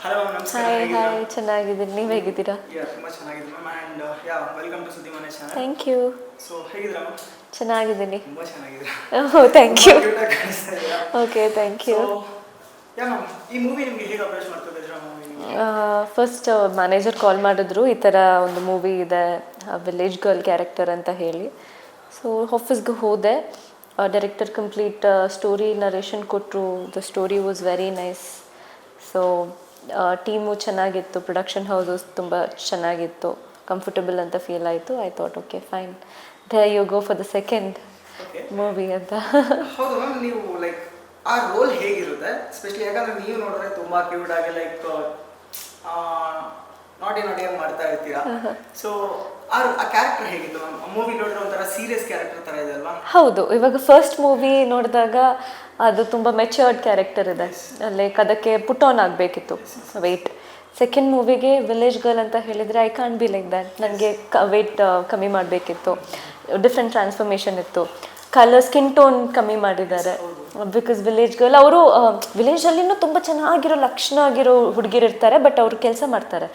Hello ma'am, ನಮಸ್ಕಾರ. Hi ಹೇಗಿದ್ದೀರಾ? Hi, ಚೆನ್ನಾಗಿದ್ದೀನಿ. ನೀವು ಹೇಗಿದ್ದೀರಾ? ತುಂಬ ಚೆನ್ನಾಗಿದೆ ma'am. And welcome to Suddi Mane channel. Thank you. So ಹೇಗಿದ್ದೀರಾ ಮ್ಯಾಮ್? ಚೆನ್ನಾಗಿದ್ದೀನಿ. ತುಂಬ ಚೆನ್ನಾಗಿದ್ದೀರಾ. ಓಹ್, ಥ್ಯಾಂಕ್ ಯು. ಕ್ಯೂಟ್ ಆಗಿ ಕಾಣಿಸ್ತಾ ಇದ್ದೀರಾ. Okay, thank you. ಮ್ಯಾಮ್, ಈ ಮೂವಿ ನಿಮಗೆ ಹೇಗೆ ಅಪ್ರೋಚ್ ಮಾಡ್ತಾ ಇದ್ದೀರಾ ಮೂವಿ? ಫಸ್ಟ್ ಮ್ಯಾನೇಜರ್ ಕಾಲ್ ಮಾಡಿದ್ರು, ಈ ಥರ ಒಂದು ಮೂವಿ ಇದೆ, ವಿಲೇಜ್ ಗರ್ಲ್ ಕ್ಯಾರೆಕ್ಟರ್ ಅಂತ ಹೇಳಿ. ಸೊ ಆಫೀಸ್ಗೆ ಹೋದೆ. ಡೈರೆಕ್ಟರ್ ಕಂಪ್ಲೀಟ್ ಸ್ಟೋರಿ ನರೇಷನ್ ಕೊಟ್ಟರು. The story was very nice. So team ಚೆನ್ನಾಗಿತ್ತು, ಪ್ರೊಡಕ್ಷನ್ ಹೌಸಸ್ ತುಂಬ ಚೆನ್ನಾಗಿತ್ತು, ಕಂಫರ್ಟಬಲ್ ಅಂತ ಫೀಲ್ ಆಯಿತು. I thought okay fine, they you go for the second movie ಅಂತ. ಹೌದು ಮ್ಯಾಮ್, ನೀವು ಲೈಕ್ ಆ ರೋಲ್ ಹೇಗಿರುತ್ತೆ ಸ್ಪೆಷಲಿ? ಯಾಕಂದ್ರೆ ನೀವು ನೋಡಿದ್ರೆ ತುಂಬ ಕ್ಯೂಟ್ ಆಗಿ ಲೈಕ್ ನಾಟಿಯಾಗಿ ಮಾಡ್ತಾ ಇರ್ತೀರಾ. ಸೊ ಆ ಕ್ಯಾರೆಕ್ಟರ್ ಹೇಗಿತ್ತು ಮ್ಯಾಮ್? ಮೂವಿ ನೋಡಿದ್ರೆ ಒಂಥರ ಸೀರಿಯಸ್ ಕ್ಯಾರೆಕ್ಟರ್ ಥರ ಇದೆ ಅಲ್ವಾ? ಹೌದು, ಇವಾಗ ಫಸ್ಟ್ ಮೂವಿ ನೋಡಿದಾಗ ಅದು ತುಂಬ ಮೆಚ್ಯೂರ್ಡ್ ಕ್ಯಾರೆಕ್ಟರ್ ಇದೆ, ಲೈಕ್ ಅದಕ್ಕೆ ಪುಟ್ ಆನ್ ಆಗಬೇಕಿತ್ತು ವೆಯ್ಟ್. ಸೆಕೆಂಡ್ ಮೂವಿಗೆ ವಿಲೇಜ್ ಗರ್ಲ್ ಅಂತ ಹೇಳಿದರೆ I can't be like that. ನನಗೆ ವೆಯ್ಟ್ ಕಮ್ಮಿ ಮಾಡಬೇಕಿತ್ತು, ಡಿಫ್ರೆಂಟ್ ಟ್ರಾನ್ಸ್ಫಾರ್ಮೇಷನ್ ಇತ್ತು. ಕಲರ್, ಸ್ಕಿನ್ ಟೋನ್ ಕಮ್ಮಿ ಮಾಡಿದ್ದಾರೆ. ಬಿಕಾಸ್ ವಿಲೇಜ್ ಗರ್ಲ್ ಅವರು ವಿಲೇಜಲ್ಲಿನೂ ತುಂಬ ಚೆನ್ನಾಗಿರೋ ಲಕ್ಷಣ ಆಗಿರೋ ಹುಡುಗಿರು ಇರ್ತಾರೆ, ಬಟ್ ಅವರು ಕೆಲಸ ಮಾಡ್ತಾರೆ,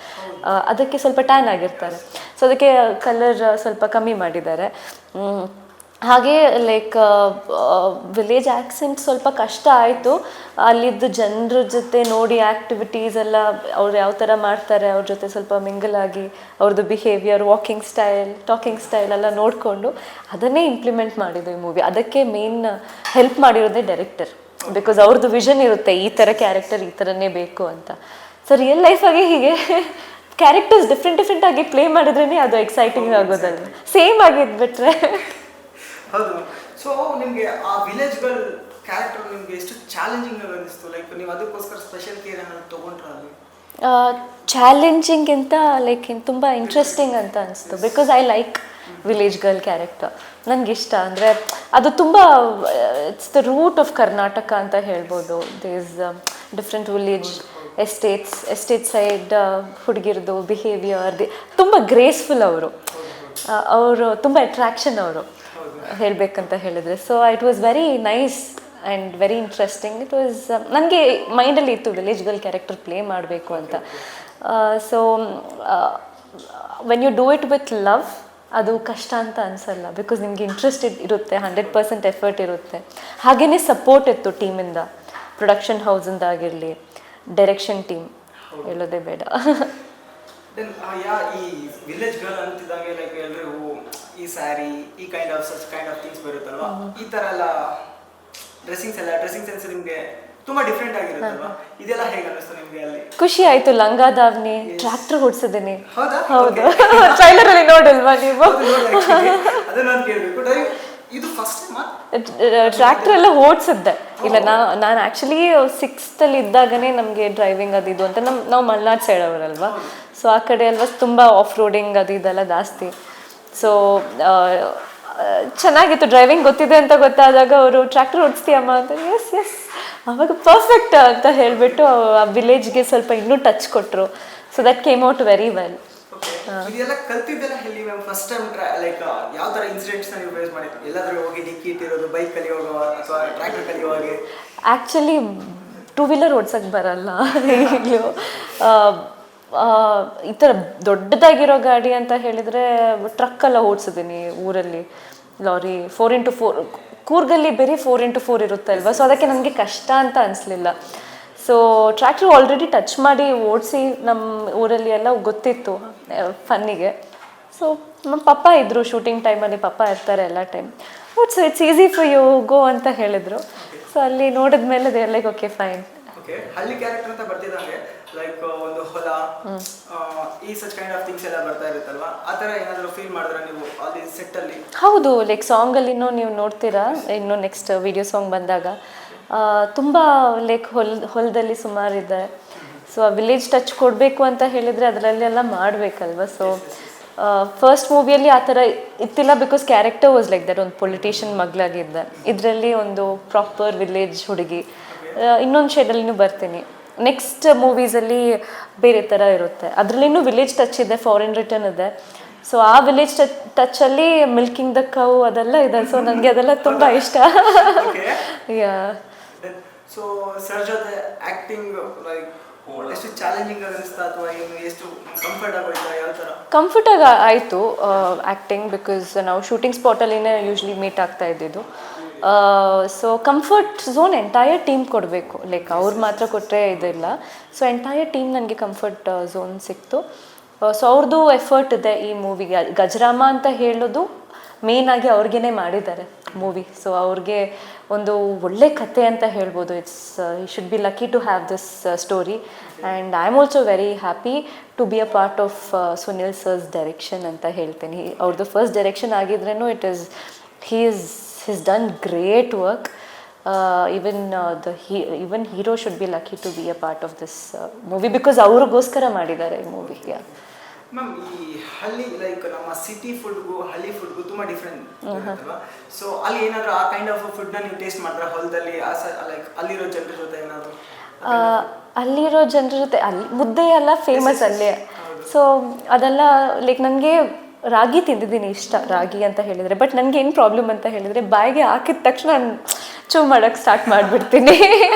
ಅದಕ್ಕೆ ಸ್ವಲ್ಪ ಟ್ಯಾನ್ ಆಗಿರ್ತಾರೆ. ಸೊ ಅದಕ್ಕೆ ಕಲರ್ ಸ್ವಲ್ಪ ಕಮ್ಮಿ ಮಾಡಿದ್ದಾರೆ. ಹಾಗೆ ಲೈಕ್ ವಿಲೇಜ್ ಆ್ಯಕ್ಸೆಂಟ್ ಸ್ವಲ್ಪ ಕಷ್ಟ ಆಯಿತು. ಅಲ್ಲಿದ್ದು ಜನರ ಜೊತೆ ನೋಡಿ ಆ್ಯಕ್ಟಿವಿಟೀಸ್ ಎಲ್ಲ ಅವ್ರು ಯಾವ ಥರ ಮಾಡ್ತಾರೆ, ಅವ್ರ ಜೊತೆ ಸ್ವಲ್ಪ ಮಿಂಗಲ್ ಆಗಿ ಅವ್ರದ್ದು behaviour, walking style, talking style ಎಲ್ಲ ನೋಡಿಕೊಂಡು ಅದನ್ನೇ ಇಂಪ್ಲಿಮೆಂಟ್ ಮಾಡಿದ್ದು ಈ ಮೂವಿ. ಅದಕ್ಕೆ ಮೇನ್ ಹೆಲ್ಪ್ ಮಾಡಿರೋದೇ ಡೈರೆಕ್ಟರ್. ಬಿಕಾಸ್ ಅವ್ರದ್ದು ವಿಷನ್ ಇರುತ್ತೆ, ಈ ಥರ ಕ್ಯಾರೆಕ್ಟರ್ ಈ ಥರನೇ ಬೇಕು ಅಂತ. ಸೊ ರಿಯಲ್ ಲೈಫಾಗಿ ಹೀಗೆ ಕ್ಯಾರೆಕ್ಟರ್ಸ್ ಡಿಫ್ರೆಂಟ್ ಆಗಿ ಪ್ಲೇ ಮಾಡಿದ್ರೇ ಅದು ಎಕ್ಸೈಟಿಂಗ್ ಆಗೋದಲ್ಲ, ಸೇಮ್ ಆಗಿದ್ಬಿಟ್ರೆ. ಹೌದು. ಸೊ ನಿಮಗೆ ಆ ವಿಲೇಜ್ ಗರ್ಲ್ ಕ್ಯಾರೆಕ್ಟರ್ ನಿಮಗೆ ಎಷ್ಟು ಚಾಲೆಂಜಿಂಗ್ ಅನ್ನಿಸ್ತು? ಲೈಕ್ ನೀವು ಅದಕ್ಕೋಸ್ಕರ ಸ್ಪೆಷಲ್ ಕೇರ್ ಏನಾದ್ರು ತೊಗೊಂಡ್ರ ಅಲ್ಲಿ? ಚಾಲೆಂಜಿಂಗಿಂತ ಲೈಕ್ ತುಂಬ ಇಂಟ್ರೆಸ್ಟಿಂಗ್ ಅಂತ ಅನಿಸ್ತು. Because I like village girl character. ನನಗಿಷ್ಟ ಅಂದರೆ ಅದು ತುಂಬ it's the root of Karnataka ಅಂತ ಹೇಳ್ಬೋದು. They is different village estate side ಹುಡುಗಿರ್ದು ಬಿಹೇವಿಯರ್ ತುಂಬ ಗ್ರೇಸ್ಫುಲ್. ಅವರು ತುಂಬ ಅಟ್ರಾಕ್ಷನ್ ಅವರು ಹೇಳಬೇಕಂತ ಹೇಳಿದರೆ. So it was very nice and very interesting. It was ನನಗೆ ಮೈಂಡಲ್ಲಿ ಇತ್ತು ವಿಲೇಜ್ ಗರ್ಲ್ ಕ್ಯಾರೆಕ್ಟರ್ ಪ್ಲೇ ಮಾಡಬೇಕು ಅಂತ. So when you do it with love ಅದು ಕಷ್ಟ ಅಂತ ಅನಿಸಲ್ಲ, ಬಿಕಾಸ್ ನಿಮಗೆ ಇಂಟ್ರೆಸ್ಟ್ ಇರುತ್ತೆ, 100% ಎಫರ್ಟ್ ಇರುತ್ತೆ. ಹಾಗೆಯೇ ಸಪೋರ್ಟ್ ಇತ್ತು ಟೀಮಿಂದ, ಪ್ರೊಡಕ್ಷನ್ ಹೌಸಿಂದಾಗಿರಲಿ, ಡೈರೆಕ್ಷನ್ ಟೀಮ್ ಹೇಳೋದೇ ಬೇಡ. ಈ ವಿಲೇಜ್ ಗರ್ಲ್ ಅಂತಿದ್ದಂಗೆ ಲೈಕ್ ಎಲ್ರಿಗೂ ಈ ಸ್ಯಾರಿ, ಈ ಕೈಂಡ್ ಆಫ್ ಥಿಂಗ್ಸ್ ಬರುತ್ತಲ್ವಾ, ಈ ಥರ ಎಲ್ಲ ಡ್ರೆಸ್ಸಿಂಗ್ ಸೆನ್ಸ್ ನಿಮಗೆ ತುಂಬಾ ಡಿಫ್ರೆಂಟ್ ಆಗಿರುತ್ತಲ್ವಾ? ಇದೆಲ್ಲ ಹೇಗೆ ಅನ್ನಿಸ್ತು ನಿಮಗೆ ಅಲ್ಲಿ? ಖುಷಿ ಆಯ್ತು. ಲಂಗ ದಾವಣಿ, ಟ್ರ್ಯಾಕ್ಟರ್ ಓಡಿಸಿದ್ದೀನಿ. ಹೌದು, ಟ್ರೈಲರ್ ಅಲ್ಲಿ ನೋಡಲ್ವಾ ನೀವು? ಅದನ್ನ ನಾನು ಕೇಳಬೇಕು. ಇದು ಫಸ್ಟ್ ಟ್ರ್ಯಾಕ್ಟರ್ ಎಲ್ಲ ಓಡಿಸಿದ್ದೆ. ಇಲ್ಲ, ನಾನು ಆ್ಯಕ್ಚುಲಿ 6th ಇದ್ದಾಗನೇ ನಮಗೆ ಡ್ರೈವಿಂಗ್ ಅದು ಅಂತ ನಾವು ಮಲ್ನಾಡ್ ಸೈಡ್ ಅವರಲ್ವಾ. ಸೊ ಆ ಕಡೆ ಅಲ್ವಾ ತುಂಬ ಆಫ್ ರೋಡಿಂಗ್ ಅದು ಇದೆಲ್ಲ ಜಾಸ್ತಿ. ಸೊ ಚೆನ್ನಾಗಿತ್ತು, ಡ್ರೈವಿಂಗ್ ಗೊತ್ತಿದೆ ಅಂತ ಗೊತ್ತಾದಾಗ ಅವರು ಟ್ರ್ಯಾಕ್ಟರ್ ಓಡಿಸ್ತೀಯಮ್ಮ ಅಂತ. ಎಸ್ ಅವಾಗ ಪರ್ಫೆಕ್ಟ್ ಅಂತ ಹೇಳಿಬಿಟ್ಟು ಆ ವಿಲೇಜ್ಗೆ ಸ್ವಲ್ಪ ಇನ್ನೂ ಟಚ್ ಕೊಟ್ಟರು. So that came out very well. ಇದೆಲ್ಲ ಕಲ್ತಿದ್ದೆಲ್ಲ ಹೇಳಿ ಮ್ಯಾಮ್? ಫಸ್ಟ್ ಟೈಮ್ ಲೈಕ್ ಯಾವ ಥರ ಇನ್ಸಿಡೆಂಟ್ಸ್ನ ನೀವು ಫೇಸ್ ಮಾಡಿದ್ರು? ಎಲ್ಲಾದ್ರೂ ಹೋಗಿ ಡಿಕ್ಕಿ ಇಟ್ಟಿರೋದು, ಬೈಕ್ ಕಲಿಯುವಾಗ ಅಥವಾ ಟ್ರ್ಯಾಕ್ಟರ್ ಕಲಿಯುವಾಗ? ಆ್ಯಕ್ಚುಲಿ 2 ವೀಲರ್ ಓಡ್ಸೋಕ್ಕೆ ಬರಲ್ಲ ಈಗಲೂ. ಈ ಥರ ದೊಡ್ಡದಾಗಿರೋ ಗಾಡಿ ಅಂತ ಹೇಳಿದರೆ ಟ್ರಕ್ಕೆಲ್ಲ ಓಡಿಸಿದ್ದೀನಿ ಊರಲ್ಲಿ, ಲಾರಿ 4x4. ಕೂರ್ಗಲ್ಲಿ ಬೇರೆ 4x4 ಇರುತ್ತೆ ಅಲ್ವಾ, ಸೊ ಅದಕ್ಕೆ ನನಗೆ ಕಷ್ಟ ಅಂತ ಅನಿಸ್ಲಿಲ್ಲ. ಸೊ ಟ್ರ್ಯಾಕ್ಟ್ರ್ ಆಲ್ರೆಡಿ ಟಚ್ ಮಾಡಿ ಓಡಿಸಿ ನಮ್ಮ ಊರಲ್ಲಿ ಎಲ್ಲ ಗೊತ್ತಿತ್ತು ಫನ್ನಿಗೆ. ಸೊ ನಮ್ಮ ಪಪ್ಪ ಇದ್ದರು ಶೂಟಿಂಗ್ ಟೈಮಲ್ಲಿ, ಪಪ್ಪ ಇರ್ತಾರೆ ಎಲ್ಲ time. But so it's easy for you go ಅಂತ ಹೇಳಿದರು. ಸೊ ಅಲ್ಲಿ ನೋಡಿದ ಮೇಲೆ they like okay fine. Okay, ಹಳ್ಳಿ ಕ್ಯಾರೆಕ್ಟರ್ ಅಂತ ಬರ್ತಿದ್ದಂಗೆ ಲೈಕ್ ಒಂದು ಹೊಲ, ಈ ಸಚ್ ಕೈಂಡ್ ಆಫ್ ಥಿಂಗ್ಸ್ ಎಲ್ಲ ಬರ್ತಾ ಇರುತ್ತಲ್ವಾ? ಆ ಥರ ಏನಾದರೂ ಫೀಲ್ ಮಾಡಿದ್ರೆ ನೀವು ಅಲ್ಲಿ ಸೆಟ್ಟಲ್ಲಿ? ಹೌದು, ಲೈಕ್ ಸಾಂಗಲ್ಲಿನೂ ನೀವು ನೋಡ್ತೀರಾ, ಇನ್ನು ನೆಕ್ಸ್ಟ್ ವಿಡಿಯೋ ಸಾಂಗ್ ಬಂದಾಗ ತುಂಬ ಲೈಕ್ ಹೊಲದಲ್ಲಿ ಸುಮಾರಿದೆ. ಸೊ ಆ ವಿಲೇಜ್ ಟಚ್ ಕೊಡಬೇಕು ಅಂತ ಹೇಳಿದರೆ ಅದರಲ್ಲೆಲ್ಲ ಮಾಡಬೇಕಲ್ವ. ಸೊ ಫಸ್ಟ್ ಮೂವಿಯಲ್ಲಿ ಆ ಥರ ಇತ್ತಿಲ್ಲ, because character was like that, ಒಂದು ಪೊಲಿಟಿಷಿಯನ್ ಮಗಳಾಗಿದ್ದೆ. ಇದರಲ್ಲಿ ಒಂದು ಪ್ರಾಪರ್ ವಿಲೇಜ್ ಹುಡುಗಿ. ಇನ್ನೊಂದು ಶೇಡಲ್ಲಿನೂ ಬರ್ತೀನಿ. ನೆಕ್ಸ್ಟ್ ಮೂವೀಸಲ್ಲಿ ಬೇರೆ ಥರ ಇರುತ್ತೆ, ಅದರಲ್ಲಿನೂ ವಿಲೇಜ್ ಟಚ್ ಇದೆ, ಫಾರಿನ್ ರಿಟರ್ನ್ ಇದೆ. ಸೊ ಆ ವಿಲೇಜ್ ಟಚಲ್ಲಿ ಮಿಲ್ಕಿಂಗ್ ದ ಕೌ ಅದೆಲ್ಲ ಇದೆ. ಸೊ ನನಗೆ ಅದೆಲ್ಲ ತುಂಬ ಇಷ್ಟ. ಸೊ ಸರ್ ಜೊತೆ ಆ್ಯಕ್ಟಿಂಗ್ ಲೈಕ್ ಎಷ್ಟು ಚಾಲೆಂಜಿಂಗ್ ಅನಿಸ್ತಾ ಅಥವಾ ಏನು ಎಷ್ಟು ಕಂಫರ್ಟ್ ಆಗೋಯ್ತಾ ಯಾವ ಥರ? ಕಂಫರ್ಟಾಗಿ ಆಯಿತು ಆ್ಯಕ್ಟಿಂಗ್, ಬಿಕಾಸ್ ನಾವು ಶೂಟಿಂಗ್ ಸ್ಪಾಟಲ್ಲಿನೇ ಯೂಶ್ವಲಿ ಮೀಟ್ ಆಗ್ತಾ ಇದ್ದಿದ್ದು. So comfort zone entire team ಕೊಡಬೇಕು, ಲೈಕ್ ಅವ್ರು ಮಾತ್ರ ಕೊಟ್ಟರೆ ಇದಿಲ್ಲ. ಸೊ ಎಂಟೈರ್ ಟೀಮ್ ನನಗೆ ಕಂಫರ್ಟ್ ಝೋನ್ ಸಿಕ್ತು. ಸೊ ಅವ್ರದ್ದು ಎಫರ್ಟ್ ಇದೆ ಈ ಮೂವಿಗೆ. ಗಜರಾಮ ಅಂತ ಹೇಳೋದು ಮೇಯ್ನಾಗಿ ಅವ್ರಿಗೇ ಮಾಡಿದ್ದಾರೆ ಮೂವಿ. ಸೊ ಅವ್ರಿಗೆ ಒಂದು ಒಳ್ಳೆ ಕತೆ ಅಂತ ಹೇಳ್ಬೋದು. It's you should be lucky to have this story and I am also very happy to be a part of Sunil sir's direction ಅಂತ ಹೇಳ್ತೀನಿ. ಅವ್ರದ್ದು ಫಸ್ಟ್ ಡೈರೆಕ್ಷನ್ ಆಗಿದ್ರೂ it is he's done great work. Even hero should be lucky to be a part of this movie because ಅವ್ರಿಗೋಸ್ಕರ ಮಾಡಿದ್ದಾರೆ ಈ movie. Ma'am, ಈ ಹಳ್ಳಿ like ನಮ್ಮ ಸಿಟಿ ಫುಡ್ಗೂ ಹಳ್ಳಿ ಫುಡ್ಗೂ ತುಂಬ ಡಿಫ್ರೆಂಟ್ ಇರುತ್ತಲ್ವಾ? ಸೊ ಅಲ್ಲಿ ಏನಾದರೂ ಆ ಕೈಂಡ್ ಆಫ್ ಫುಡ್ನ ನೀವು ಟೇಸ್ಟ್ ಮಾಡಿದ್ರೆ ಹೊಲದಲ್ಲಿ ಲೈಕ್ ಅಲ್ಲಿರೋ ಜನರ ಜೊತೆ ಏನಾದರೂ? ಅಲ್ಲಿರೋ ಜನರ ಜೊತೆ ಅಲ್ಲಿ ಮುದ್ದೆ ಎಲ್ಲ ಫೇಮಸ್ ಅಲ್ಲೇ. ಸೊ ಅದೆಲ್ಲ ಲೈಕ್ ನನಗೆ ರಾಗಿ ತಿಂದಿದ್ದೀನಿ, ಇಷ್ಟ ರಾಗಿ ಅಂತ ಹೇಳಿದರೆ. ಬಟ್ ನನಗೆ ಏನು ಪ್ರಾಬ್ಲಮ್ ಅಂತ ಹೇಳಿದರೆ ಬಾಯಿಗೆ ಹಾಕಿದ ತಕ್ಷಣ ನಾನು ಚೂ ಮಾಡೋಕ್ಕೆ ಸ್ಟಾರ್ಟ್ ಮಾಡಿಬಿಡ್ತೀನಿ.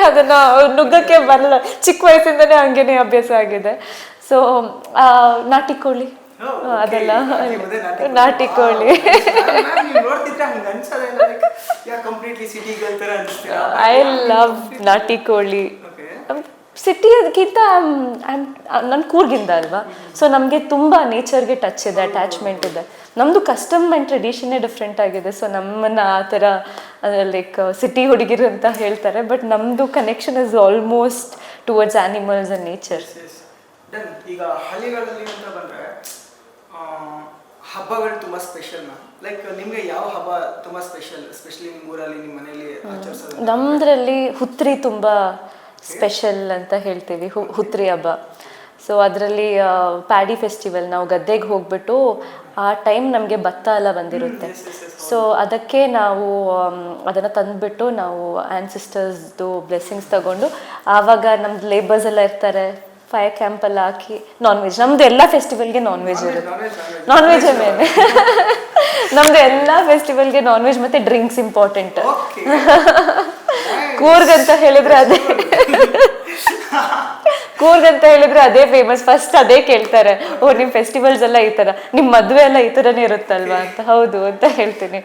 ಅದನ್ನು ನುಗ್ಗಕ್ಕೆ ಬರಲ್ಲ. ಚಿಕ್ಕ ವಯಸ್ಸಿಂದನೇ ಹಂಗೇ ಅಭ್ಯಾಸ ಆಗಿದೆ. ಸೊ ನಾಟಿ ಕೋಳಿ ಅದೆಲ್ಲ, ನಾಟಿ ಕೋಳಿ ಐ ಲವ್ ನಾಟಿ ಕೋಳಿ. ಸಿಟಿಗಿಂತ ನನ್ನ ಕೂರ್ಗಿಂದ ಅಲ್ವಾ, ಸೊ ನಮಗೆ ತುಂಬ ನೇಚರ್ಗೆ ಟಚ್ ಇದೆ, ಅಟ್ಯಾಚ್ಮೆಂಟ್ ಇದೆ. ನಮ್ಮದು ಕಸ್ಟಮ್ ಆ್ಯಂಡ್ ಟ್ರೆಡಿಷನ್ನೇ ಡಿಫ್ರೆಂಟ್ ಆಗಿದೆ. ಸೊ ನಮ್ಮನ್ನು ಆ ಥರ ಲೈಕ್ ಸಿಟಿ ಹುಡುಗಿರು ಅಂತ ಹೇಳ್ತಾರೆ, ಬಟ್ ನಮ್ಮದು connection is almost towards animals and nature. ಈಗ ಹಳ್ಳಿಗಳಲ್ಲಿ ಅಂತ ಬಂದರೆ ಹಬ್ಬಗಳು ತುಂಬ ಸ್ಪೆಷಲ್ ಮ್ಯಾಮ್. ಲೈಕ್ ನಿಮಗೆ ಯಾವ ಹಬ್ಬ ತುಂಬ ಸ್ಪೆಷಲ್, ಎಸ್ಪೆಷಲಿ ನಿಮ್ಮ ಊರಲ್ಲಿ ನಿಮ್ಮ ಮನೆಯಲ್ಲಿ ಆಚರಿಸೋದು? ನಮ್ಮದ್ರಲ್ಲಿ ಹುತ್ರಿ ತುಂಬ ಸ್ಪೆಷಲ್ ಅಂತ ಹೇಳ್ತೀವಿ, ಹುತ್ರಿ ಹಬ್ಬ. ಸೊ ಅದರಲ್ಲಿ ಪ್ಯಾಡಿ ಫೆಸ್ಟಿವಲ್, ನಾವು ಗದ್ದೆಗೆ ಹೋಗ್ಬಿಟ್ಟು ಆ ಟೈಮ್ ನಮಗೆ ಭತ್ತ ಎಲ್ಲ ಬಂದಿರುತ್ತೆ. ಸೊ ಅದಕ್ಕೆ ನಾವು ಅದನ್ನು ತಂದುಬಿಟ್ಟು ನಾವು ಆ್ಯನ್ಸಿಸ್ಟರ್ಸ್ದು ಬ್ಲೆಸ್ಸಿಂಗ್ಸ್ ತಗೊಂಡು, ಆವಾಗ ನಮ್ದು ಲೇಬರ್ಸ್ ಎಲ್ಲ ಇರ್ತಾರೆ, ಫೈರ್ ಕ್ಯಾಂಪೆಲ್ಲ ಹಾಕಿ ನಾನ್ ವೆಜ್. ನಮ್ಮದು ಎಲ್ಲ ಫೆಸ್ಟಿವಲ್ಗೆ ನಾನ್ ವೆಜ್ ಇರುತ್ತೆ. ನಾನ್ ವೆಜ್ಜೇ ಮೇನ್. ನಮ್ಮದು ಎಲ್ಲ ಫೆಸ್ಟಿವಲ್ಗೆ ನಾನ್ ವೆಜ್ ಮತ್ತು ಡ್ರಿಂಕ್ಸ್ ಇಂಪಾರ್ಟೆಂಟ್. ಕೂರ್ಗ್ ಅಂತ ಹೇಳಿದ್ರೆ ಅದೇ ಅದೇ ಫೇಮಸ್. ಫಸ್ಟ್ ಅದೇ ಕೇಳ್ತಾರೆ, ಓ ನಿಮ್ಮ ಫೆಸ್ಟಿವಲ್ಸ್ ಎಲ್ಲ ಈ ಥರ, ನಿಮ್ಮ ಮದುವೆ ಎಲ್ಲ ಈ ಥರನೇ ಇರುತ್ತಲ್ವಾ ಅಂತ. ಹೌದು ಅಂತ ಹೇಳ್ತೀನಿ.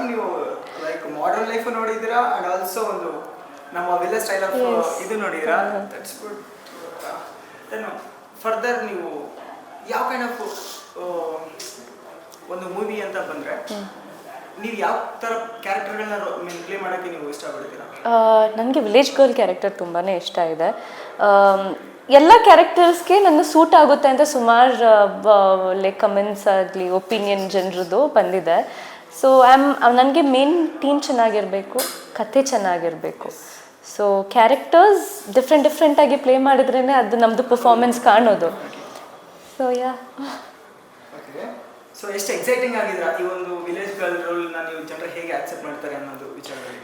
ನೀವು ಲೈಕ್ ಮಾಡರ್ನ್ ಲೈಫ್ ನೋಡಿದ್ದೀರಾ ಅಂಡ್ ಆಲ್ಸೋ ಒಂದು ನಮ್ಮ ವಿಲೇಜ್ ಸ್ಟೈಲ್ ಆಫ್ ಇದು ನೋಡಿದ್ದೀರಾ? That's good. ದೆನ್ ಫರ್ದರ್ ನೀವು ಯಾವ ಕೈಂಡ್ ಆಫ್ ಒಂದು ಮೂವಿ ಅಂತ ಬಂದರೆ ನೀವು ಯಾವ ಥರ ಕ್ಯಾರೆಕ್ಟರ್ಗಳನ್ನ ಪ್ಲೇ ಮಾಡೋಕ್ಕೆ ನೀವು ಇಷ್ಟಪಡ್ತೀರಾ? ನನಗೆ ವಿಲೇಜ್ ಗರ್ಲ್ ಕ್ಯಾರೆಕ್ಟರ್ ತುಂಬಾ ಇಷ್ಟ ಇದೆ. ಎಲ್ಲ ಕ್ಯಾರೆಕ್ಟರ್ಸ್ಗೆ ನನ್ನ ಸೂಟ್ ಆಗುತ್ತೆ ಅಂತ ಸುಮಾರು ಲೈಕ್ ಕಮೆಂಟ್ಸ್ ಆಗಲಿ ಒಪಿನಿಯನ್ ಜನರದ್ದು ಬಂದಿದೆ. ಸೊ ನನಗೆ ಮೇನ್ ಟೀಮ್ ಚೆನ್ನಾಗಿರಬೇಕು, ಕಥೆ ಚೆನ್ನಾಗಿರಬೇಕು. ಸೊ ಕ್ಯಾರೆಕ್ಟರ್ಸ್ ಡಿಫ್ರೆಂಟಾಗಿ ಪ್ಲೇ ಮಾಡಿದ್ರೇ ಅದು ನಮ್ಮದು ಪರ್ಫಾರ್ಮೆನ್ಸ್ ಕಾಣೋದು. ಸೊ ಸೊ ಎಷ್ಟು ಎಕ್ಸೈಟಿಂಗ್ ಆಗಿದ್ರ ಈ ಒಂದು ವಿಲೇಜ್ ಗರ್ಲ್ ರೋಲ್ನ ನೀವು ಜನರು ಹೇಗೆ ಆಕ್ಸೆಪ್ಟ್ ಮಾಡ್ತಾರೆ ಅನ್ನೋದು ವಿಚಾರದಲ್ಲಿ?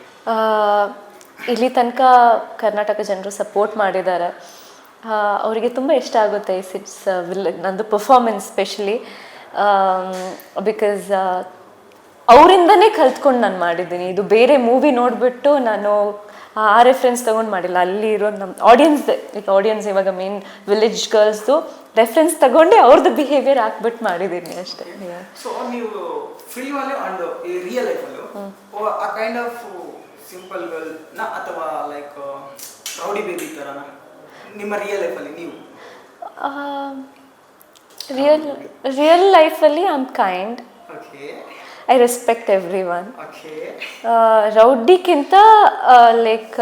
ಇಲ್ಲಿ ತನಕ ಕರ್ನಾಟಕ ಜನರು ಸಪೋರ್ಟ್ ಮಾಡಿದ್ದಾರೆ. ಅವರಿಗೆ ತುಂಬ ಇಷ್ಟ ಆಗುತ್ತೆ ಈ ನಂದು ಪರ್ಫಾರ್ಮೆನ್ಸ್ ಸ್ಪೆಷಲಿ, ಬಿಕಾಸ್ ಅವರಿಂದನೇ ಕಲ್ತ್ಕೊಂಡು ನಾನು ಮಾಡಿದ್ದೀನಿ. ಇದು ಬೇರೆ ಮೂವಿ ನೋಡಿಬಿಟ್ಟು ನಾನು ಆ ರೆಫರೆನ್ಸ್ ತೊಗೊಂಡು ಮಾಡಿಲ್ಲ. ಅಲ್ಲಿ ಇರೋ ನಮ್ಮ ಆಡಿಯನ್ಸ್ ಇವಾಗ ಮೇನ್ ವಿಲೇಜ್ ಗರ್ಲ್ಸ್ದು ರೆಫರೆನ್ಸ್ ತಗೊಂಡೆ ಅವ್ರದ್ದು ಬಿಹೇವಿಯರ್ ಹಾಕ್ಬಿಟ್ಟು ಮಾಡಿದ್ದೀನಿ ಅಷ್ಟೇ. ಸೊ ನೀವು ಫಿಲ್ಮಲ್ಲಿ ಅಂಡ್ ಈ ರಿಯಲ್ ಲೈಫಲ್ಲೂ ಆ ಕೈಂಡ್ ಆಫ್ ಸಿಂಪಲ್ ಗರ್ಲ್ನ ಅಥವಾ ಲೈಕ್ ರೌಡಿ ಬೇಬಿ ಥರನ ನಿಮ್ಮ ರಿಯಲ್ ಲೈಫಲ್ಲಿ ನೀವು? ರಿಯಲ್ ಲೈಫಲ್ಲಿ I am kind. Okay. I respect everyone. Okay. ರೌಡಿಗಿಂತ like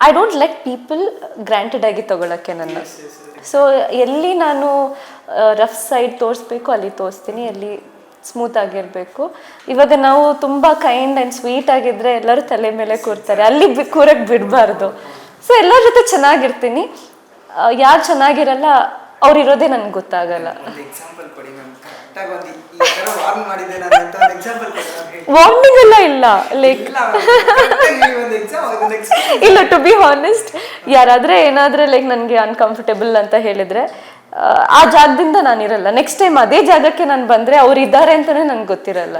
I don't like people granted ಆಗಿ ತಗೊಳಕ್ಕೆ ನನ್ನ. ಸೊ ಎಲ್ಲಿ ನಾನು ರಫ್ ಸೈಡ್ ತೋರಿಸ್ಬೇಕು ಅಲ್ಲಿ ತೋರಿಸ್ತೀನಿ, ಎಲ್ಲಿ ಸ್ಮೂತ್ ಆಗಿರಬೇಕು. ಇವಾಗ ನಾವು ತುಂಬ ಕೈಂಡ್ ಆ್ಯಂಡ್ ಸ್ವೀಟ್ ಆಗಿದ್ರೆ ಎಲ್ಲರೂ ತಲೆ ಮೇಲೆ ಕೂರ್ತಾರೆ, ಅಲ್ಲಿ ಕೂರಕ್ಕೆ ಬಿಡಬಾರ್ದು. ಸೊ ಎಲ್ಲರ ಜೊತೆ ಚೆನ್ನಾಗಿರ್ತೀನಿ. ಯಾರು ಚೆನ್ನಾಗಿರಲ್ಲ ಅವ್ರಿರೋದೇ ನನಗೆ ಗೊತ್ತಾಗಲ್ಲ. ವಾರ್ನಿಂಗ್ ಎಲ್ಲ ಇಲ್ಲ, ಲೈಕ್ ಇಲ್ಲ. ಟು ಬಿ ಹಾನೆಸ್ಟ್, ಯಾರಾದ್ರೆ ಏನಾದ್ರೆ ಲೈಕ್ ನನಗೆ ಅನ್ಕಂಫರ್ಟೇಬಲ್ ಅಂತ ಹೇಳಿದ್ರೆ ಆ ಜಾಗದಿಂದ ನಾನಿರಲ್ಲ. ನೆಕ್ಸ್ಟ್ ಟೈಮ್ ಅದೇ ಜಾಗಕ್ಕೆ ನಾನು ಬಂದ್ರೆ ಅವ್ರು ಇದ್ದಾರೆ ಅಂತಾನೆ ನನ್ಗೆ ಗೊತ್ತಿರಲ್ಲ.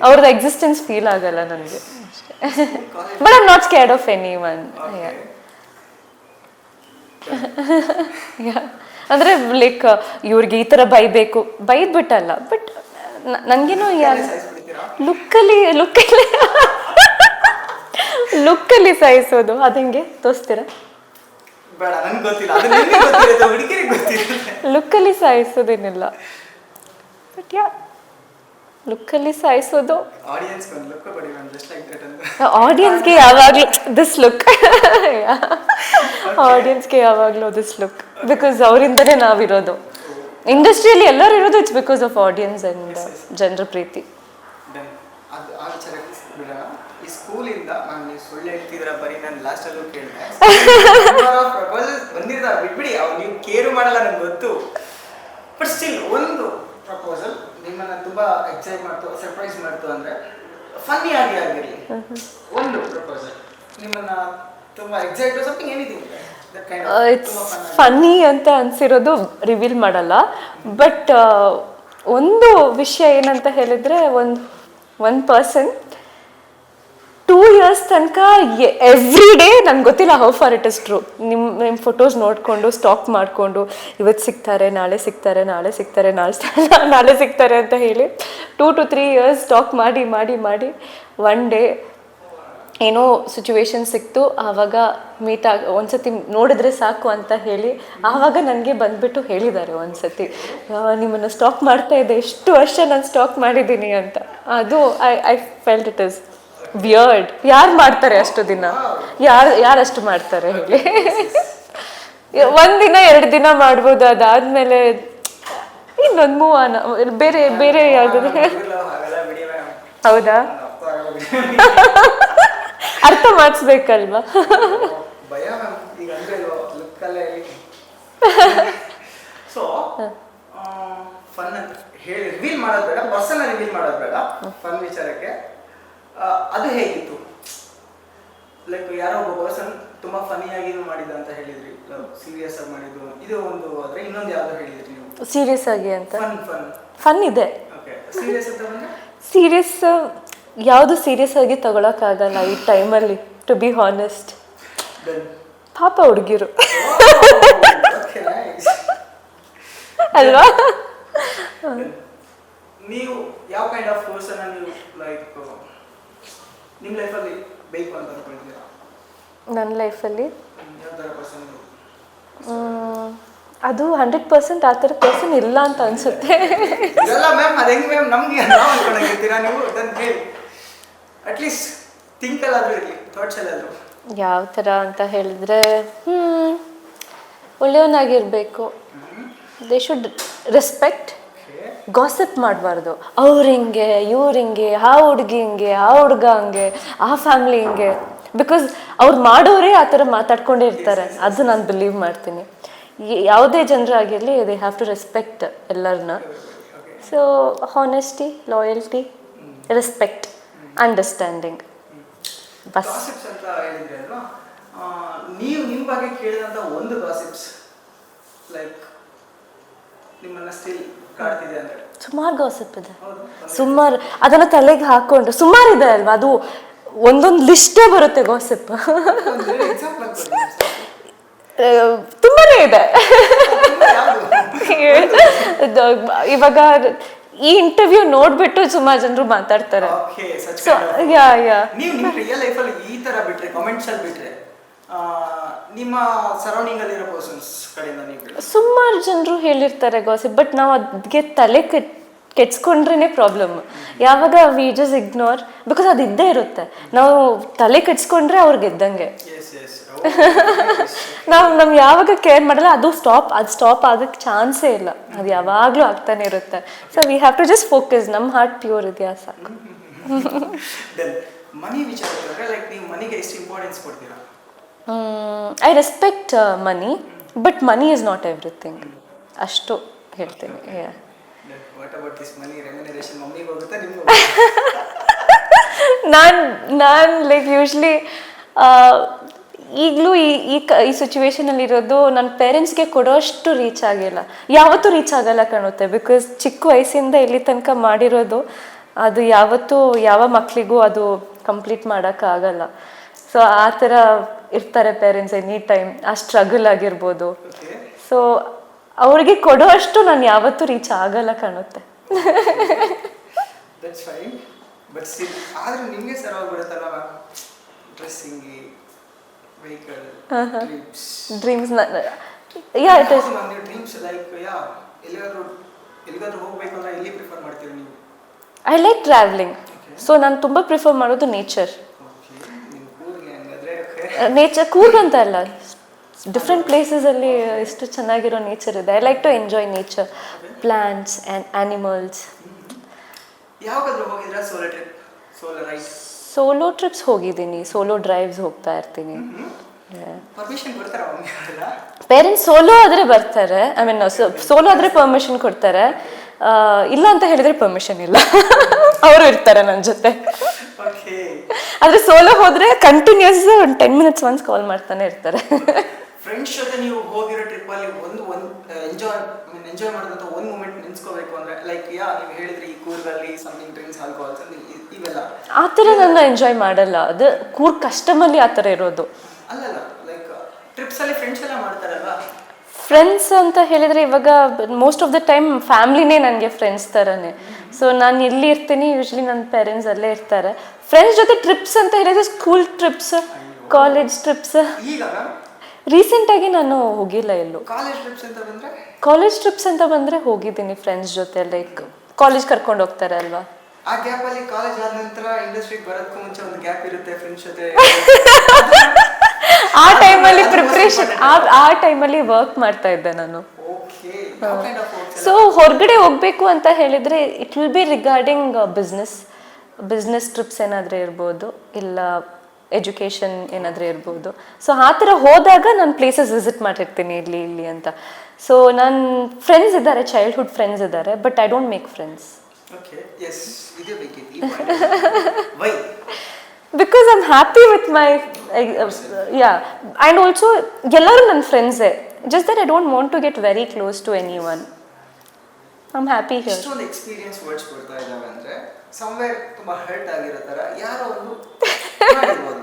ಅವ್ರದ್ದು ಎಕ್ಸಿಸ್ಟೆನ್ಸ್ ಫೀಲ್ ಆಗಲ್ಲ ನನಗೆ ಅಷ್ಟೇ. college. But I am not scared of any one. Okay. ಅಂದರೆ ಲೈಕ್ ಇವ್ರಿಗೆ ಈ ಥರ ಬೈಬೇಕು ಬೈದ್ಬಿಟ್ಟಲ್ಲ, ಬಟ್ ನನಗೇನೋ ಸಾಯಿಸ್ಬಿಡ್ತೀರಾ? ಲುಕ್ಕಲ್ಲಿ ಸಾಯಿಸೋದು ಅದು ಹೆಂಗೆ ತೋರಿಸ್ತೀರಾ? ಬೇಡ, ನನ್ಗೆ ಗೊತ್ತಿಲ್ಲ, ಅದು ನಿಮ್ಗೆ ಗೊತ್ತಿರುತ್ತೆ, ಹುಡುಗಿರಿಗೆ ಗೊತ್ತಿರುತ್ತೆ. ಲುಕ್ಕಲ್ಲಿ ಸಾಯಿಸೋದೇನಿಲ್ಲ, ಬಟ್ ಲುಕ್ಕಲ್ಲಿ ಸಾಯಿಸೋದು ಆಡಿಯನ್ಸ್ ಒಂದು ಲುಕ್ ಕೊಡಿ ಮ್ಯಾಮ್, ಜಸ್ಟ್ ಲೈಕ್ ದಟ್ ಅಂತ. ಆಡಿಯನ್ಸ್ಗೆ ಯಾವಾಗಲೂ ದಿಸ್ ಲುಕ್, ಆಡಿಯನ್ಸ್ಗೆ ಯಾವಾಗಲೂ ದಿಸ್ ಲುಕ್, ಬಿಕಾಸ್ ಅವರಿಂದನೇ ನಾವಿರೋದು ಇಂಡಸ್ಟ್ರಿಯಲ್ಲಿ, ಎಲ್ಲರೂ ಇರೋದು it's because of audience and ಜನರ ಪ್ರೀತಿ. Done. ಅದು ಆ ವಿಚಾರಕ್ಕೆ ಬಿಡೋಣ. ಈ ಸ್ಕೂಲಿಂದ ನಾನು ನೀವು ಸುಳ್ಳು ಹೇಳ್ತಿದ್ರ ಬರೀ ನಾನು ಲಾಸ್ಟಲ್ಲೂ ಕೇಳಿದೆ ಪ್ರಪೋಸಲ್ ಬಂದಿರ್ತಾವೆ, ಬಿಟ್ಬಿಡಿ, ಅವ್ರು ನೀವು ಕೇರು ಮಾಡಲ್ಲ ನನಗೆ ಗೊತ್ತು, ಬಟ್ ಸ್ಟಿಲ್ ಒಂದು ಪ್ರಪೋಸಲ್ ನಿಮ್ಮನ್ನ ತುಂಬಾ ಎಕ್ಸೈಟ್ ಮಾಡ್ತು, ಸರ್ಪ್ರೈಸ್ ಮಾಡ್ತು ಅಂದ್ರೆ ಫನ್ನಿ ಆಗಿರಲಿ, ಒಂದು ಪ್ರಪೋಸಲ್ ನಿಮ್ಮನ್ನ ತುಂಬಾ excite something anything that kind of it's funny ಅಂತ ಅನ್ಸಿರೋದು ರಿವೀಲ್ ಮಾಡಲ್ಲ, ಬಟ್ ಒಂದು ವಿಷಯ ಏನಂತ ಹೇಳಿದ್ರೆ ಒಂದು ಪರ್ಸನ್ 2 years ತನಕ ಎವ್ರಿ ಡೇ, ನಂಗೆ ಗೊತ್ತಿಲ್ಲ how far it is true, ನಿಮ್ಮ ಫೋಟೋಸ್ ನೋಡಿಕೊಂಡು ಸ್ಟಾಕ್ ಮಾಡಿಕೊಂಡು ಇವತ್ತು ಸಿಗ್ತಾರೆ, ನಾಳೆ ಸಿಗ್ತಾರೆ, ನಾಳೆ ಸಿಗ್ತಾರೆ, ನಾಳೆ ಸಿಗ್ತಾರೆ ಅಂತ ಹೇಳಿ 2 to 3 years ಸ್ಟಾಕ್ ಮಾಡಿ ಮಾಡಿ ಮಾಡಿ ಒನ್ ಡೇ ಏನೋ ಸಿಚುವೇಶನ್ ಸಿಕ್ತು, ಆವಾಗ ಒಂದ್ಸತಿ ನೋಡಿದ್ರೆ ಸಾಕು ಅಂತ ಹೇಳಿ ಆವಾಗ ನನಗೆ ಬಂದ್ಬಿಟ್ಟು ಹೇಳಿದ್ದಾರೆ ಒಂದ್ಸತಿ, ನಿಮ್ಮನ್ನು ಸ್ಟಾಕ್ ಮಾಡ್ತಾ ಇದ್ದೆ, ಎಷ್ಟು ವರ್ಷ ನಾನು ಸ್ಟಾಕ್ ಮಾಡಿದ್ದೀನಿ ಅಂತ. ಅದು I felt it is weird. ಯಾರು ಮಾಡ್ತಾರೆ ಅಷ್ಟು ದಿನ, ಯಾರಷ್ಟು ಮಾಡ್ತಾರೆ ಹೇಳಿ? 1 ದಿನ 2 ದಿನ ಮಾಡ್ಬೋದು, ಅದಾದ್ಮೇಲೆ ಇನ್ನೊಂದು ಮೂವ್ ಆನ್, ಬೇರೆ ಯಾವ್ದು. ಹೌದಾ? ಅರ್ಥ ಮಾಡಿಸ್ಬೇಕಲ್ವಾ? ಭಯ ಮ್ಯಾಮ್, ಈಗ ಅಂದ್ರೆ ಲುಕ್ಕಲ್ಲೇ ಸೊ ಫನ್ ಅಂತ ಹೇಳಿ ರಿವೀಲ್ ಮಾಡೋದು ಬೇಡ, ಪರ್ಸನ್ ರಿವೀಲ್ ಮಾಡೋದು ಬೇಡ, ಫನ್ ವಿಚಾರಕ್ಕೆ ಅದು ಹೇಗಿತ್ತು? ಲೈಕ್ ಯಾರೋ ಒಬ್ಬ ಪರ್ಸನ್ ತುಂಬಾ ಫನ್ನಿ ಆಗಿ ಮಾಡಿದ ಅಂತ ಹೇಳಿದ್ರಿ, ಸೀರಿಯಸ್ ಆಗಿ ಮಾಡಿದ್ದು, ಇದು ಒಂದು ಆದ್ರೆ ಇನ್ನೊಂದು ಯಾವ್ದು ಹೇಳಿದ್ರಿ ನೀವು? ಸೀರಿಯಸ್ ಆಗಿ ಅಂತ. ಫನ್ ಫನ್ ಇದೆ. ಓಕೆ, ಸೀರಿಯಸ್ ಅಂತ ಬಂದ್ರೆ ಸೀರಿಯಸ್ ಯಾವುದು ಸೀರಿಯಸ್ ಆಗಿ ತಗೊಳಕ್ಕಾಗಲ್ಲ ಈ ಟೈಮಲ್ಲಿ, ಟು ಬಿ ಹಾನೆಸ್ಟ್. ಪಾಪ ಹುಡುಗಿರು ಅಲ್ವಾ? ನೀವು ಯಾವ ಕೈಂಡ್ ಆಫ್ ಪರ್ಸನ್ ನೀವು ಲೈಕ್ ನಿಮ್ಮ ಲೈಫಲ್ಲಿ ಬೇಕು ಅಂತ ಅನ್ಕೊಂಡಿದ್ದೀರಾ? ನನ್ನ ಲೈಫಲ್ಲಿ ಯಾವ ಥರ ಪರ್ಸನ್? ಅದು 100% ಆ ಥರ ಪರ್ಸನ್ ಇಲ್ಲ ಅಂತ ಅನ್ಸುತ್ತೆ. ಇಲ್ಲ ಮ್ಯಾಮ್, ಅದು ಹೆಂಗೆ ಮ್ಯಾಮ್? ನಮಗೆ ನಾವು ಅನ್ಕೊಂಡಿರ್ತೀರಾ ನೀವು? ಅದನ್ನು ಹೇಳಿ, ಅಟ್ಲೀಸ್ಟ್ ಥಿಂಕಲ್ಲಾದರೂ ಇರಲಿ, ಥಾಟ್ಸಲ್ಲಾದರೂ. ಯಾವ ಥರ ಅಂತ ಹೇಳಿದ್ರೆ ಒಳ್ಳೆಯವನಾಗಿರಬೇಕು, ದೇ ಶುಡ್ ರೆಸ್ಪೆಕ್ಟ್, ಗಾಸಿಪ್ ಮಾಡಬಾರ್ದು. ಅವ್ರು ಹಿಂಗೆ, ಇವ್ರು ಹಿಂಗೆ, ಆ ಹುಡುಗಿ ಹಿಂಗೆ, ಆ ಹುಡುಗ ಹಂಗೆ, ಆ ಫ್ಯಾಮ್ಲಿ ಹಿಂಗೆ, ಬಿಕಾಸ್ ಅವ್ರು ಮಾಡೋರೇ ಆ ಥರ ಮಾತಾಡ್ಕೊಂಡೇ ಇರ್ತಾರೆ. ಅದು ನಾನು ಬಿಲೀವ್ ಮಾಡ್ತೀನಿ. ಯಾವುದೇ ಜನರಾಗಿರಲಿ ದೇ ಹ್ಯಾವ್ ಟು ರೆಸ್ಪೆಕ್ಟ್ ಎಲ್ಲರನ್ನ. So honesty, loyalty, respect, understanding, bus. Gossips ಅಂತ ಹೇಳಿದ್ರಿ ಅಲ್ವಾ, ನೀವು ನಿಮ್ಮ ಬಗ್ಗೆ ಕೇಳಿದಂಥ ಒಂದು ಗಾಸಿಪ್ಸ್ ಲೈಕ್ ನಿಮ್ಮನ್ನ ಸ್ಟಿಲ್ ಕಾಡ್ತಿದೆ ಅಂದ್ರೆ? ಸುಮಾರು ಗಾಸಿಪ್ ಇದೆ, ಸುಮಾರು. ಅದನ್ನ ತಲೆಗೆ ಹಾಕೊಂಡು ಸುಮಾರಿದೆ ಅಲ್ವಾ, ಅದು ಒಂದೊಂದು ಲಿಸ್ಟೇ ಬರುತ್ತೆ ಗಾಸಿಪ್. ತುಂಬಾನೇ ಇದೆ. ಇವಾಗ ಈ ಇಂಟರ್ವ್ಯೂ ನೋಡ್ಬಿಟ್ಟು ಸುಮಾರು ಜನರು ಮಾತಾಡ್ತಾರೆ. ನೀವು ನಿಮ್ಮ ರಿಯಲ್ ಲೈಫಲ್ಲಿ ಈ ತರ ಬಿಟ್ರೆ, ಕಾಮೆಂಟ್ಸ್ ಅಲ್ಲಿ ಬಿಟ್ರೆ, ನಿಮ್ಮ ಸರೌಂಡಿಂಗ್ ಅಲ್ಲಿರೋ ಪರ್ಸನ್ಸ್ ಕಡೆಯಿಂದ ನೀವು ಸುಮಾರು ಜನರು ಹೇಳಿರ್ತಾರೆ ಗಾಸಿಪ್, ಬಟ್ ನಾವು ಅದಕ್ಕೆ ತಲೆ ಕೆಡ್ಸ್ಕೊಂಡ್ರೇ ಪ್ರಾಬ್ಲಮ್. ಯಾವಾಗ ವಿ ಜಸ್ಟ್ ಇಗ್ನೋರ್, ಬಿಕಾಸ್ ಅದು ಇದ್ದೇ ಇರುತ್ತೆ. ನಾವು ತಲೆ ಕೆಡ್ಸ್ಕೊಂಡ್ರೆ ಅವ್ರಿಗೆ ಇದ್ದಂಗೆ. ನಾವು ಯಾವಾಗ ಕೇರ್ ಮಾಡಲ್ಲ, ಅದು ಸ್ಟಾಪ್ ಆಗಕ್ಕೆ ಚಾನ್ಸೇ ಇಲ್ಲ, ಅದು ಯಾವಾಗಲೂ ಆಗ್ತಾನೆ ಇರುತ್ತೆ. So we have to just focus, ನಮ್ಮ ಹಾರ್ಟ್ ಪ್ಯೂರ್ ಇದೆಯಾ ಸಾಕು. ಮನಿ ವಿಚಾರ ಲೈಕ್ ನೀವು ಮನಿಗೆ ಎಷ್ಟು ಇಂಪಾರ್ಟೆನ್ಸ್ ಕೊಡ್ತೀರಾ? I respect money, but money is not everything, ಅಷ್ಟು ಹೇಳ್ತೀನಿ. ನಾನು ಲೈಕ್ ಯೂಶ್ವಲಿ ಈಗಲೂ ಈ ಸಿಚುವೇಶನಲ್ಲಿ ಇರೋದು ನನ್ನ ಪೇರೆಂಟ್ಸ್ಗೆ ಕೊಡೋಷ್ಟು ರೀಚ್ ಆಗಿಲ್ಲ, ಯಾವತ್ತೂ ರೀಚ್ ಆಗಲ್ಲ ಕಾಣುತ್ತೆ. ಬಿಕಾಸ್ ಚಿಕ್ಕ ವಯಸ್ಸಿಂದ ಇಲ್ಲಿ ತನಕ ಮಾಡಿರೋದು ಅದು ಯಾವತ್ತೂ ಯಾವ ಮಕ್ಕಳಿಗೂ ಅದು ಕಂಪ್ಲೀಟ್ ಮಾಡೋಕ್ಕಾಗಲ್ಲ. ಸೊ ಆ ಥರ ಇರ್ತಾರೆ ಪೇರೆಂಟ್ಸ್ ಎನಿ ಟೈಮ್, ಆ ಸ್ಟ್ರಗಲ್ ಆಗಿರ್ಬೋದು. ಓಕೆ ಸೊ ಅವ್ರಿಗೆ ಕೊಡೋ ಅಷ್ಟು ನಾನು ಯಾವತ್ತೂ ರೀಚ್ ಆಗಲ್ಲ ಕಾಣುತ್ತೆ. ದಟ್ಸ್ ಫೈನ್, ಬಟ್ ಸ್ಟಿಲ್ ಆದ್ರೆ ನಿಮಗೆ ಸರ್ ಆಗ್ಬಿಡುತ್ತಲ್ಲ dressing, vehicle, trips, dreams yeah it is ನಿಮ್ಮ ಡ್ರೀಮ್ಸ್ ಲೈಕ್ ಎಲ್ಲಿಗಾದ್ರೂ ಹೋಗ್ಬೇಕು ಅಂದ್ರೆ ಎಲ್ಲಿ ಪ್ರಿಫರ್ ಮಾಡ್ತೀರಿ ನೀವು? I like travelling. ಸೊ ನಾನು ತುಂಬ ಪ್ರಿಫರ್ ಮಾಡೋದು ನೇಚರ್. ಓಕೆ, ನಿಮ್ಮ ಊರಿಗೆ ಹಂಗಾದ್ರೆ ಓಕೆ. ನೇಚರ್ ಕೂರ್ಗ್ ಅಂತ ಅಲ್ಲ, ಡಿಫ್ರೆಂಟ್ ಪ್ಲೇಸಸಲ್ಲಿ ಎಷ್ಟು ಚೆನ್ನಾಗಿರೋ ನೇಚರ್ ಇದೆ. I like to enjoy nature, plants and animals. ಯಾವಾಗಾದ್ರೂ ಹೋಗಿದ್ರಾ solo trip, solo ride? Solo trips ಹೋಗಿದ್ದೀನಿ, ಸೋಲೋ ಡ್ರೈವ್ಸ್ ಹೋಗ್ತಾ ಇರ್ತೀನಿ. ಪರ್ಮಿಷನ್ ಕೊಡ್ತಾರಾ ಒಮ್ಮೆ ಅವರೆಲ್ಲ? ಪೇರೆಂಟ್ಸ್ ಸೋಲೋ ಆದರೆ ಬರ್ತಾರೆ, ಐ ಮೀನ್ ಸೋಲೋ ಆದರೆ ಪರ್ಮಿಷನ್ ಕೊಡ್ತಾರೆ. ಇಲ್ಲ ಅಂತ ಹೇಳಿದರೆ ಪರ್ಮಿಷನ್ ಇಲ್ಲ. ಅವರು ಇರ್ತಾರೆ ನನ್ನ ಜೊತೆ. ಓಕೆ, ಆದರೆ ಸೋಲೋ ಹೋದರೆ ಕಂಟಿನ್ಯೂಸ್ ಒಂದು 10 minutes ಒನ್ಸ್ ಕಾಲ್ ಮಾಡ್ತಾನೆ ಇರ್ತಾರೆ. ಫ್ರೆಂಡ್ಸ್ ಜೊತೆ ನೀವು ಹೋಗಿರೋ ಟ್ರಿಪ್ ಅಲ್ಲಿ ಒಂದು ಎಂಜಾಯ್ ಮಾಡೋದಂತ ಒಂದು ಮೂಮೆಂಟ್ ನೆನ್ಸ್ಕೋಬೇಕು ಅಂದ್ರೆ ಲೈಕ್ ನೀವು ಹೇಳಿದ್ರಿ ಈ ಕೂರ್ಗಲ್ಲಿ ಸಮಥಿಂಗ್ ಡ್ರಿಂಕ್ಸ್, ಆಲ್ಕೋಹಾಲ್ಸ್ ಇವೆಲ್ಲ, ಆ ಥರ ನನ್ನ ಎಂಜಾಯ್ ಮಾಡಲ್ಲ. ಅದು ಕೂರ್ಗ್ ಕಷ್ಟಮಲ್ಲಿ ಆ ಥರ ಇರೋದು. ಅಲ್ಲಲ್ಲ ಲೈಕ್ ಟ್ರಿಪ್ಸ್ ಅಲ್ಲಿ ಫ್ರೆಂಡ್ಸ್ ಎಲ್ಲ ಮಾಡ್ತಾರಲ್ವಾ? ಫ್ರೆಂಡ್ಸ್ ಅಂತ ಹೇಳಿದರೆ ಇವಾಗ ಮೋಸ್ಟ್ ಆಫ್ ದ ಟೈಮ್ ಫ್ಯಾಮ್ಲಿನೇ ನನಗೆ ಫ್ರೆಂಡ್ಸ್ ಥರನೇ. ಸೊ ನಾನು ಎಲ್ಲಿ ಇರ್ತೀನಿ ಯೂಶ್ವಲಿ ನನ್ನ ಪೇರೆಂಟ್ಸ್ ಅಲ್ಲೇ ಇರ್ತಾರೆ. ಫ್ರೆಂಡ್ಸ್ ಜೊತೆ ಟ್ರಿಪ್ಸ್ ಅಂತ ಹೇಳಿದರೆ ಸ್ಕೂಲ್ ಟ್ರಿಪ್ಸ್, ಕಾಲೇಜ್ ಟ್ರಿಪ್ಸ್. ಈಗ ರೀಸೆಂಟಾಗಿ ನಾನು ಹೋಗಿಲ್ಲ ಎಲ್ಲೂ. ಕಾಲೇಜ್ ಟ್ರಿಪ್ಸ್ ಅಂತ ಬಂದ್ರೆ ಕಾಲೇಜ್ ಟ್ರಿಪ್ಸ್ ಅಂತ ಬಂದರೆ ಹೋಗಿದ್ದೀನಿ ಫ್ರೆಂಡ್ಸ್ ಜೊತೆ. ಲೈಕ್ ಕಾಲೇಜ್ ಕರ್ಕೊಂಡು ಹೋಗ್ತಾರೆ ಅಲ್ವಾ, ಆ ಗ್ಯಾಪ್ ಅಲ್ಲಿ ಕಾಲೇಜ್ ಆದ ನಂತರ ಇಂಡಸ್ಟ್ರಿಗೆ ಬರೋದಕ್ಕೂ ಮುಂಚೆ ಒಂದು ಗ್ಯಾಪ್ ಇರುತ್ತೆ ಫ್ರೆಂಡ್ಸ್ ಜೊತೆ. ಆ ಟೈಮಲ್ಲಿ ಪ್ರಿಪ್ರೇಷನ್, ಆ ಟೈಮಲ್ಲಿ ವರ್ಕ್ ಮಾಡ್ತಾ ಇದ್ದೆ ನಾನು. ಓಕೆ, ಯಾವ ಕೈಂಡ್ ಆಫ್ ವರ್ಕ್ಸ್? ಸೊ ಹೊರಗಡೆ ಹೋಗಬೇಕು ಅಂತ ಹೇಳಿದರೆ it will be regarding business trips ಏನಾದರೂ ಇರ್ಬೋದು, ಇಲ್ಲ ಎಜುಕೇಷನ್ ಏನಾದರೂ ಇರ್ಬೋದು. ಸೊ ಆ ಥರ ಹೋದಾಗ ನಾನು ಪ್ಲೇಸಸ್ ವಿಸಿಟ್ ಮಾಡಿರ್ತೀನಿ ಇಲ್ಲಿ ಅಂತ. ಸೊ ನನ್ನ ಫ್ರೆಂಡ್ಸ್ ಇದ್ದಾರೆ, ಚೈಲ್ಡ್ಹುಡ್ ಫ್ರೆಂಡ್ಸ್ ಇದ್ದಾರೆ, but I don't make friends. Okay, yes, ಇದೇ ಬೇಕಿತ್ತು. Why? Because I am happy with my yeah, and also ಎಲ್ಲರೂ ನನ್ನ ಫ್ರೆಂಡ್ಸೇ. Just that I don't want to get very close to anyone. I am happy here. ಇಷ್ಟೊಂದು experience words ಕೊಡ್ತಾ ಇದ್ದಾವೆ ಅಂದ್ರೆ somewhere ತುಂಬಾ ಹರ್ಟ್ ಆಗಿರೋ ತರ ಯಾರೋ ಒಂದು ಮಾಡಿರ್ಬೋದು.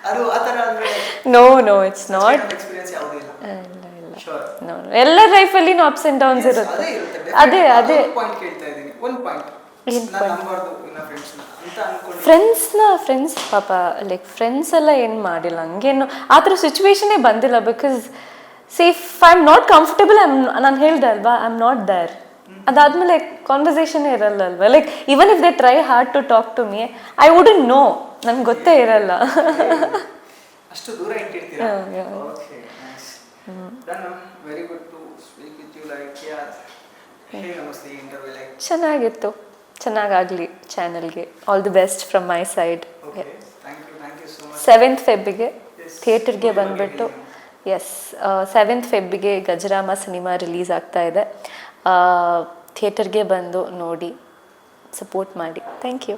ಅದು ಆ ಥರ ಅಂದ್ರೆ ನೋ ಇಟ್ಸ್ ನಾಟ್. ಎಕ್ಸ್ಪೀರಿಯನ್ಸ್ ಯಾವುದೂ ಇಲ್ಲ. ಶೋರ್, ಎಲ್ಲ ಲೈಫಲ್ಲಿ ಅಪ್ಸ್ ಅಂಡ್ ಡೌನ್ಸ್ ಇರುತ್ತೆ. ಅದೇ ಪಾಯಿಂಟ್ ಕೇಳ್ತಾ ಇದ್ದೀನಿ, ಒಂದು ಪಾಯಿಂಟ್ ನಾನು ನಂಬಾರ್ದು ಇನ್ನ ಫ್ರೆಂಡ್ಸ್ನ ಅಂತ ಅನ್ಕೊಂಡು. ಫ್ರೆಂಡ್ಸ್ ಪಾಪ ಲೈಕ್ ಫ್ರೆಂಡ್ಸ್ ಎಲ್ಲ ಏನು ಮಾಡಿಲ್ಲ, ಹಂಗೇನು ಆ ಥರ ಸಿಚುವೇಶನೇ ಬಂದಿಲ್ಲ. Because safe I am not comfortable, ನಾನು ಹೇಳ್ದೆ ಅಲ್ವಾ, ಐ ಆಮ್ ನಾಟ್ ದೇರ್. ಅದಾದ್ಮೇಲೆ ಕಾನ್ವರ್ಸೇಷನ್ನೇ ಇರಲ್ಲ ಅಲ್ವಾ. Like even if they try hard to talk to me, I wouldn't know, ನನ್ಗೆ ಗೊತ್ತೇ ಇರಲ್ಲ. ಅಷ್ಟು ದೂರ ಇಟ್ಟಿರ್ತೀರಾ? Okay, nice. Done, very good to speak with you. Like ಹೇಗೆ ನಮಸ್ತೆ ಇಂಟರ್ವ್ಯೂ? ಲೈಕ್ ಚೆನ್ನಾಗಿತ್ತು, ಚೆನ್ನಾಗಾಗಲಿ ಚಾನಲ್ಗೆ. All the best from my side. Okay, thank you so much. 7th ಫೆಬ್ರಿಗೆ ಥಿಯೇಟರ್ಗೆ ಬಂದುಬಿಟ್ಟು, ಎಸ್ 7th ಫೆಬ್ರಿಗೆ ಗಜರಾಮ ಸಿನಿಮಾ ರಿಲೀಸ್ ಆಗ್ತಾ ಇದೆ. ಥಿಯೇಟರ್ಗೆ ಬಂದು ನೋಡಿ, ಸಪೋರ್ಟ್ ಮಾಡಿ. Thank you.